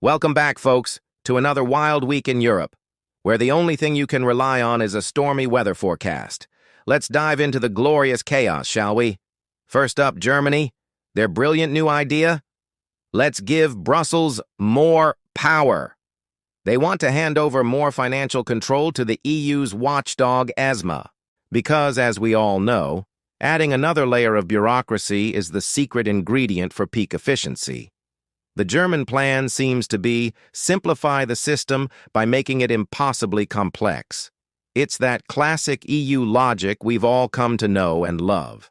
Welcome back, folks, to another wild week in Europe, where the only thing you can rely on is a stormy weather forecast. Let's dive into the glorious chaos, shall we? First up, Germany. Their brilliant new idea? Let's give Brussels more power. They want to hand over more financial control to the EU's watchdog ESMA, because, as we all know, adding another layer of bureaucracy is the secret ingredient for peak efficiency. The German plan seems to be simplify the system by making it impossibly complex. It's that classic EU logic we've all come to know and love.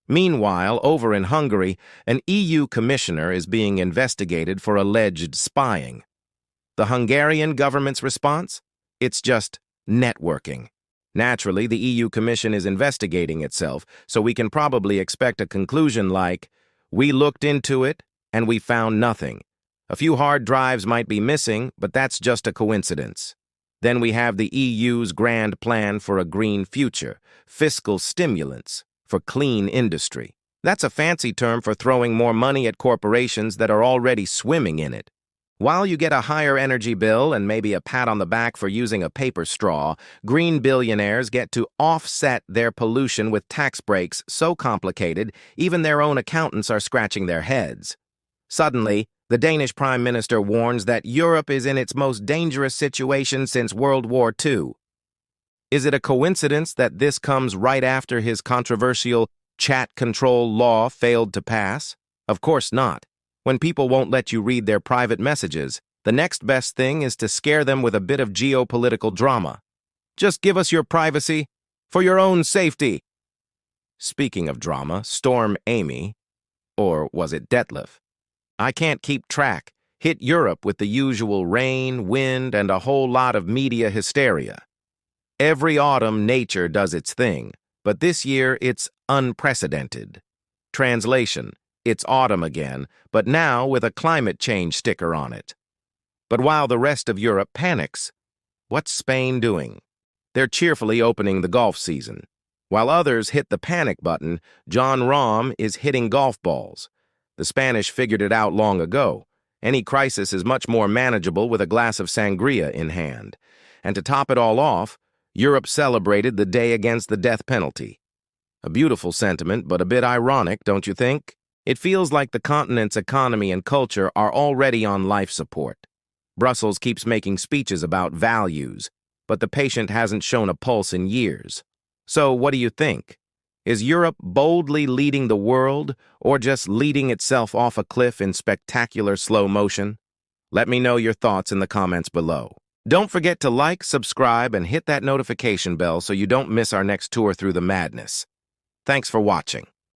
Meanwhile, over in Hungary, an EU commissioner is being investigated for alleged spying. The Hungarian government's response? It's just networking. Naturally, the EU Commission is investigating itself, so we can probably expect a conclusion like, "We looked into it, and we found nothing. A few hard drives might be missing, but that's just a coincidence." Then we have the EU's grand plan for a green future, fiscal stimulants for clean industry. That's a fancy term for throwing more money at corporations that are already swimming in it. While you get a higher energy bill and maybe a pat on the back for using a paper straw, green billionaires get to offset their pollution with tax breaks so complicated, even their own accountants are scratching their heads. Suddenly, the Danish Prime Minister warns that Europe is in its most dangerous situation since World War II. Is it a coincidence that this comes right after his controversial chat control law failed to pass? Of course not. When people won't let you read their private messages, the next best thing is to scare them with a bit of geopolitical drama. Just give us your privacy for your own safety. Speaking of drama, Storm Amy, or was it Detlef? I can't keep track, hit Europe with the usual rain, wind, and a whole lot of media hysteria. Every autumn, nature does its thing, but this year it's unprecedented. Translation: it's autumn again, but now with a climate change sticker on it. But while the rest of Europe panics, what's Spain doing? They're cheerfully opening the golf season. While others hit the panic button, Jon Rahm is hitting golf balls. The Spanish figured it out long ago. Any crisis is much more manageable with a glass of sangria in hand. And to top it all off, Europe celebrated the day against the death penalty. A beautiful sentiment, but a bit ironic, don't you think? It feels like the continent's economy and culture are already on life support. Brussels keeps making speeches about values, but the patient hasn't shown a pulse in years. So what do you think? Is Europe boldly leading the world, or just leading itself off a cliff in spectacular slow motion? Let me know your thoughts in the comments below. Don't forget to like, subscribe, and hit that notification bell so you don't miss our next tour through the madness. Thanks for watching.